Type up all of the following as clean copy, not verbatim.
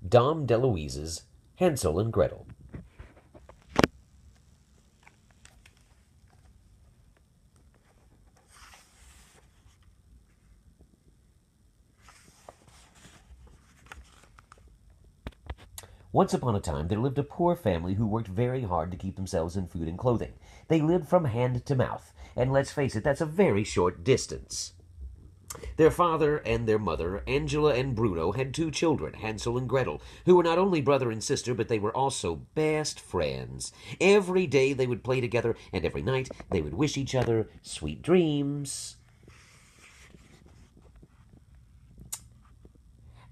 DeLuise's Hansel and Gretel. Once upon a time, there lived a poor family who worked very hard to keep themselves in food and clothing. They lived from hand to mouth, and let's face it, that's a very short distance. Their father and their mother, Angela and Bruno, had two children, Hansel and Gretel, who were not only brother and sister, but they were also best friends. Every day they would play together, and every night they would wish each other sweet dreams.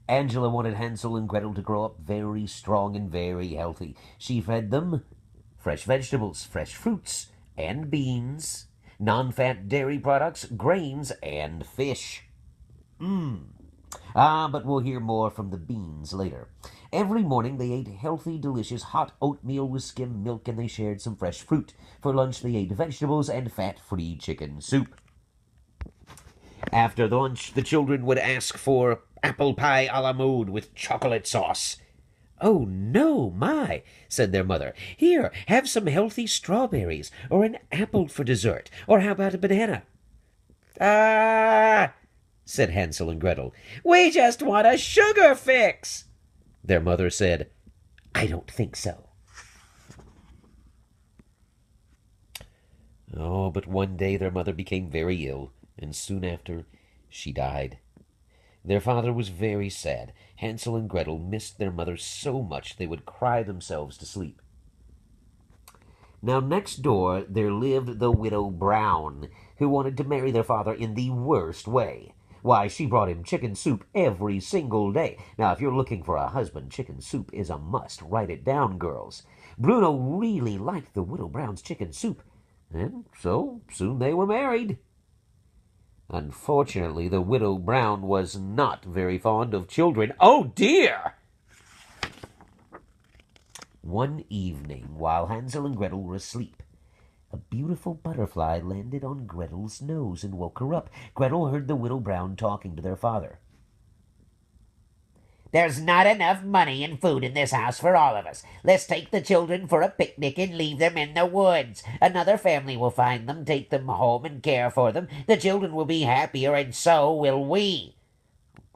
Angela wanted Hansel and Gretel to grow up very strong and very healthy. She fed them fresh vegetables, fresh fruits, and beans, non-fat dairy products, grains, and fish. But we'll hear more from the beans later. Every morning they ate healthy, delicious hot oatmeal with skim milk, and they shared some fresh fruit. For lunch they ate vegetables and fat-free chicken soup. After lunch, the children would ask for apple pie a la mode with chocolate sauce. "Oh, no, my," said their mother. "Here, have some healthy strawberries, or an apple for dessert, or how about a banana?" "Ah," said Hansel and Gretel, "we just want a sugar fix." Their mother said, "I don't think so." Oh, but one day their mother became very ill, and soon after she died. Their father was very sad. Hansel and Gretel missed their mother so much they would cry themselves to sleep. Now next door there lived the Widow Brown, who wanted to marry their father in the worst way. Why, she brought him chicken soup every single day. Now, if you're looking for a husband, chicken soup is a must. Write it down, girls. Bruno really liked the Widow Brown's chicken soup, and so soon they were married. Unfortunately, the Widow Brown was not very fond of children. Oh, dear! One evening, while Hansel and Gretel were asleep, a beautiful butterfly landed on Gretel's nose and woke her up. Gretel heard the Widow Brown talking to their father. "There's not enough money and food in this house for all of us. Let's take the children for a picnic and leave them in the woods. Another family will find them, take them home, and care for them. The children will be happier, and so will we."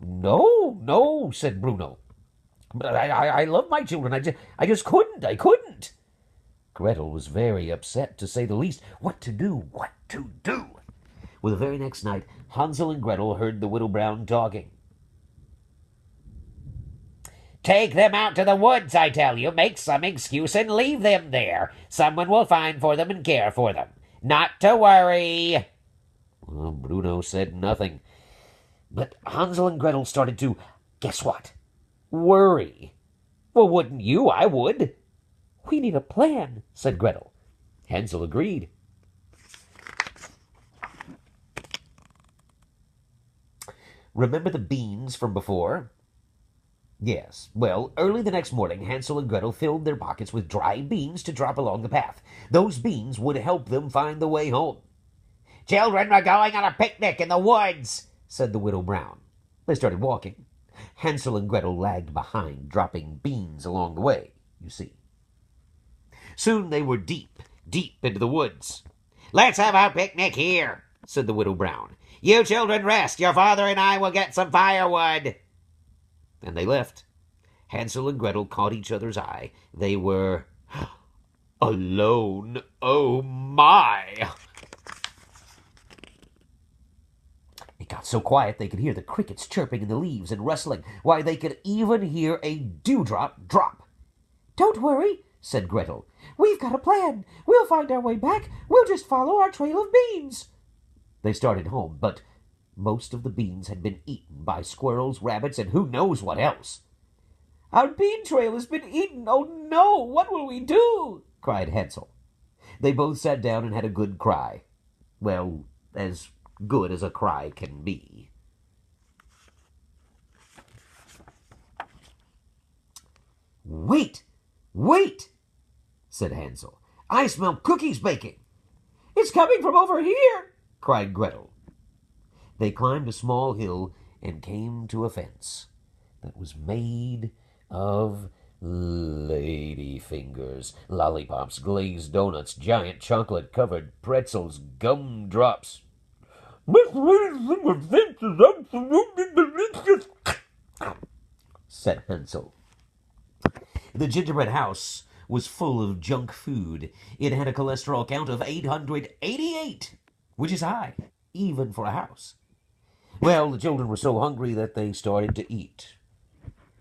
"No, no," said Bruno. "But I love my children. I just couldn't. I couldn't." Gretel was very upset, to say the least. What to do? What to do? Well, the very next night, Hansel and Gretel heard the Widow Brown talking. "Take them out to the woods, I tell you. Make some excuse and leave them there. Someone will find for them and care for them. Not to worry." Well, Bruno said nothing. But Hansel and Gretel started to, guess what? Worry. Well, wouldn't you? I would. "We need a plan," said Gretel. Hansel agreed. Remember the beans from before? Yes. Well, early the next morning, Hansel and Gretel filled their pockets with dry beans to drop along the path. Those beans would help them find the way home. "Children, we're going on a picnic in the woods," said the Widow Brown. They started walking. Hansel and Gretel lagged behind, dropping beans along the way, you see. Soon they were deep, deep into the woods. "Let's have our picnic here," said the Widow Brown. "You children rest. Your father and I will get some firewood." And they left. Hansel and Gretel caught each other's eye. They were alone. Oh, my! It got so quiet they could hear the crickets chirping in the leaves and rustling. Why, they could even hear a dewdrop drop. "Don't worry," said Gretel. "We've got a plan. We'll find our way back. We'll just follow our trail of beans." They started home, but most of the beans had been eaten by squirrels, rabbits, and who knows what else. "Our bean trail has been eaten. Oh, no! What will we do?" cried Hansel. They both sat down and had a good cry. Well, as good as a cry can be. "Wait! Wait!" said Hansel. "I smell cookies baking." "It's coming from over here!" cried Gretel. They climbed a small hill and came to a fence that was made of lady fingers, lollipops, glazed donuts, giant chocolate-covered pretzels, gumdrops. This is absolutely delicious, said Hansel. The gingerbread house was full of junk food. It had a cholesterol count of 888, which is high, even for a house. Well, the children were so hungry that they started to eat.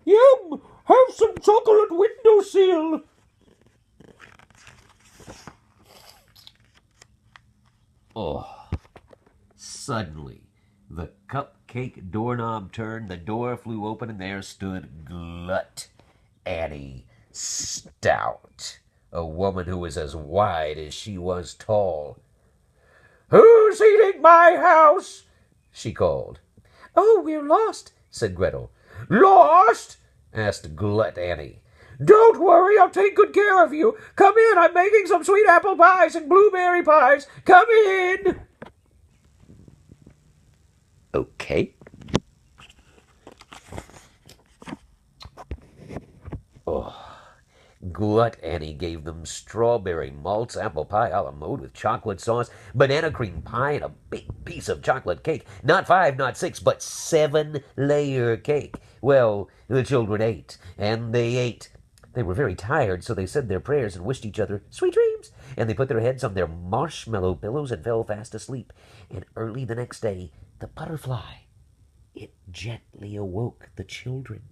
Yum! Have some chocolate windowsill! Oh, suddenly, the cupcake doorknob turned, the door flew open, and there stood Glut Annie Stout, a woman who was as wide as she was tall. Who's eating my house? She called. Oh, we're lost, said Gretel. Lost? Asked Glut Annie. Don't worry, I'll take good care of you. Come in, I'm making some sweet apple pies and blueberry pies. Come in. Okay. Oh. Glut Annie gave them strawberry maltz apple pie a la mode with chocolate sauce, banana cream pie, and a big piece of chocolate cake. Not 5, not 6, but 7-layer cake. Well, the children ate, and they ate. They were very tired, so they said their prayers and wished each other sweet dreams. And they put their heads on their marshmallow pillows and fell fast asleep. And early the next day, the butterfly, it gently awoke the children.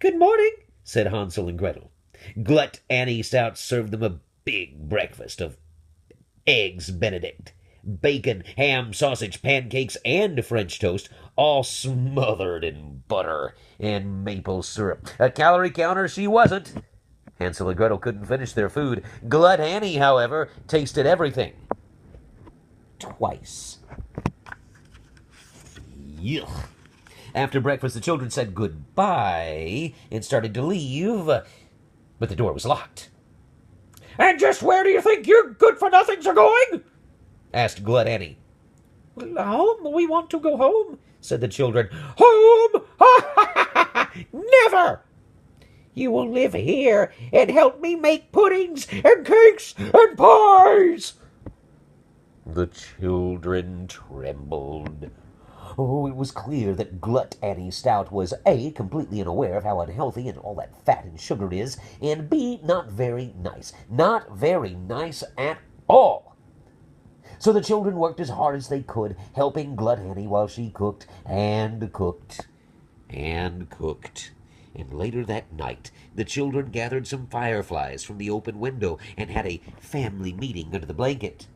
Good morning, said Hansel and Gretel. Glut Annie Stout served them a big breakfast of eggs Benedict, bacon, ham, sausage, pancakes, and French toast, all smothered in butter and maple syrup. A calorie counter she wasn't. Hansel and Gretel couldn't finish their food. Glut Annie, however, tasted everything. Twice. Yuck. After breakfast, the children said goodbye and started to leave, but the door was locked. And just where do you think your good-for-nothings are going? Asked Glut Annie. Home. We want to go home, said the children. Home? Never! You will live here and help me make puddings and cakes and pies. The children trembled. Oh, it was clear that Glut Annie Stout was A, completely unaware of how unhealthy and all that fat and sugar is, and B, not very nice. Not very nice at all. So the children worked as hard as they could, helping Glut Annie while she cooked and cooked and cooked. And later that night, the children gathered some fireflies from the open window and had a family meeting under the blanket.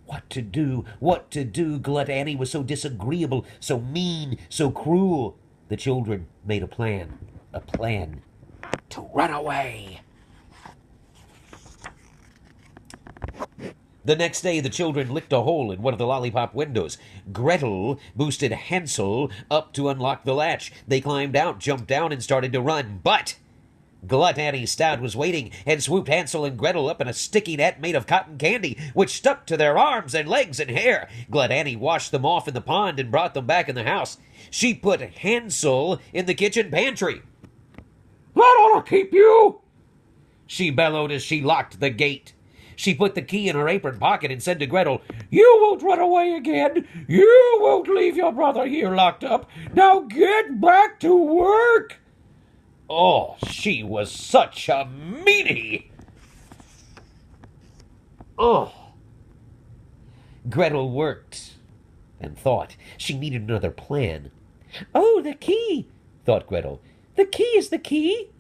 What to do? What to do? Glut Annie was so disagreeable, so mean, so cruel. The children made a plan to run away. The next day, the children licked a hole in one of the lollipop windows. Gretel boosted Hansel up to unlock the latch. They climbed out, jumped down, and started to run. But Glut Annie Stout was waiting and swooped Hansel and Gretel up in a sticky net made of cotton candy, which stuck to their arms and legs and hair. Glut Annie washed them off in the pond and brought them back in the house. She put Hansel in the kitchen pantry. That ought to keep you, she bellowed as she locked the gate. She put the key in her apron pocket and said to Gretel, You won't run away again. You won't leave your brother here locked up. Now get back to work. Oh, she was such a meanie. Oh. Gretel worked and thought. She needed another plan. Oh, the key, thought Gretel. The key is the key.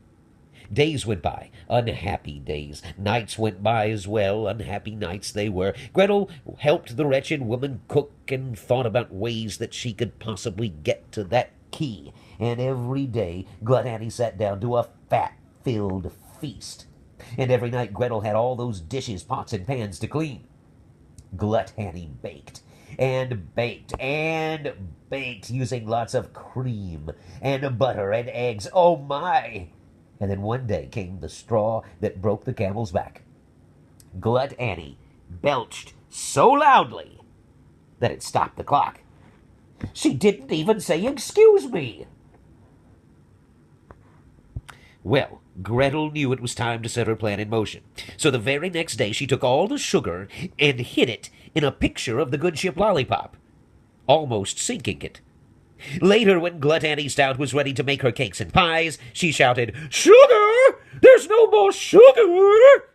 Days went by, unhappy days. Nights went by as well, unhappy nights they were. Gretel helped the wretched woman cook and thought about ways that she could possibly get to that key. And every day Glut Annie sat down to a fat-filled feast. And every night Gretel had all those dishes, pots, and pans to clean. Glut Annie baked and baked and baked, using lots of cream and butter and eggs. Oh, my! And then one day came the straw that broke the camel's back. Glut Annie belched so loudly that it stopped the clock. She didn't even say, Excuse me. Well, Gretel knew it was time to set her plan in motion. So the very next day she took all the sugar and hid it in a picture of the good ship Lollipop, almost sinking it. Later, when Gluttony Stout was ready to make her cakes and pies, she shouted, "Sugar! There's no more sugar!"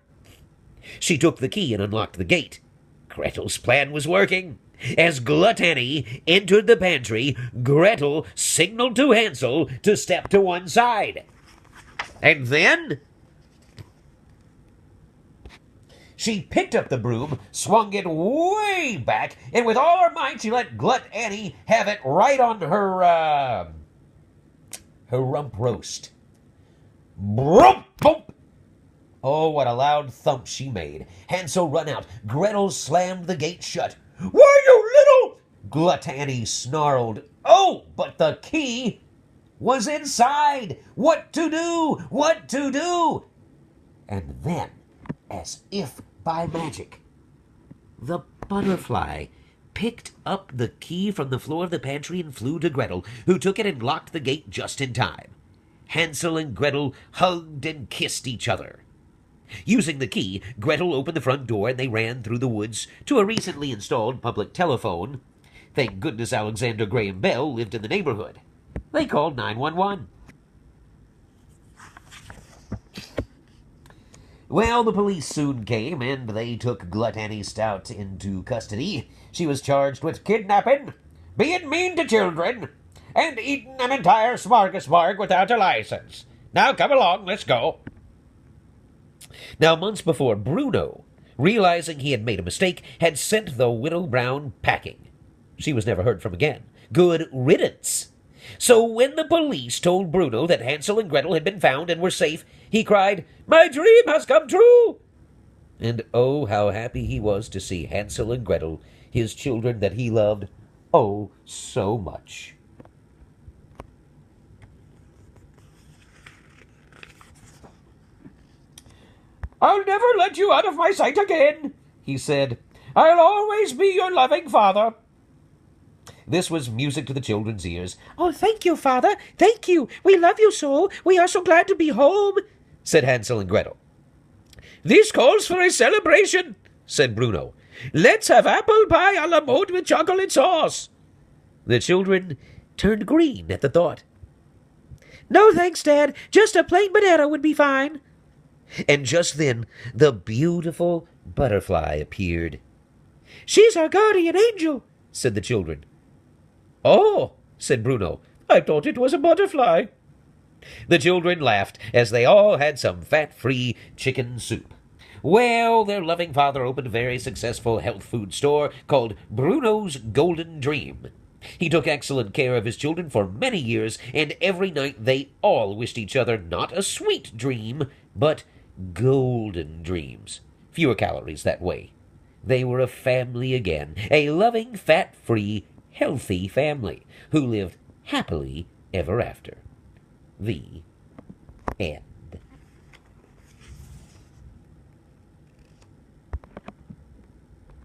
She took the key and unlocked the gate. Gretel's plan was working. As Gluttony entered the pantry, Gretel signaled to Hansel to step to one side. And then she picked up the broom, swung it way back, and with all her might she let Gluttony have it right on her rump roast. Brump, bump. Oh, what a loud thump she made. Hansel run out. Gretel slammed the gate shut. "Why, you little—" Gluttony snarled. Oh, but the key was inside. What to do? What to do? And then, as if by magic, the butterfly picked up the key from the floor of the pantry and flew to Gretel, who took it and locked the gate just in time. Hansel and Gretel hugged and kissed each other. Using the key, Gretel opened the front door and they ran through the woods to a recently installed public telephone. Thank goodness Alexander Graham Bell lived in the neighborhood. They called 911. Well, the police soon came, and they took Gluttony Stout into custody. She was charged with kidnapping, being mean to children, and eating an entire smorgasbord without a license. Now come along, let's go. Now, months before, Bruno, realizing he had made a mistake, had sent the widow Brown packing. She was never heard from again. Good riddance. So when the police told Bruno that Hansel and Gretel had been found and were safe, he cried, "My dream has come true!" And oh, how happy he was to see Hansel and Gretel, his children that he loved oh so much. "I'll never let you out of my sight again," he said. "I'll always be your loving father." This was music to the children's ears. "Oh, thank you, Father. Thank you. We love you so. We are so glad to be home," said Hansel and Gretel. "This calls for a celebration," said Bruno. "Let's have apple pie a la mode with chocolate sauce." The children turned green at the thought. "No, thanks, Dad. Just a plain banana would be fine." And just then the beautiful butterfly appeared. "She's our guardian angel," said the children. "Oh," said Bruno, "I thought it was a butterfly." The children laughed as they all had some fat-free chicken soup. Well, their loving father opened a very successful health food store called Bruno's Golden Dream. He took excellent care of his children for many years, and every night they all wished each other not a sweet dream, but golden dreams. Fewer calories that way. They were a family again, a loving, fat-free, healthy family who lived happily ever after. The end.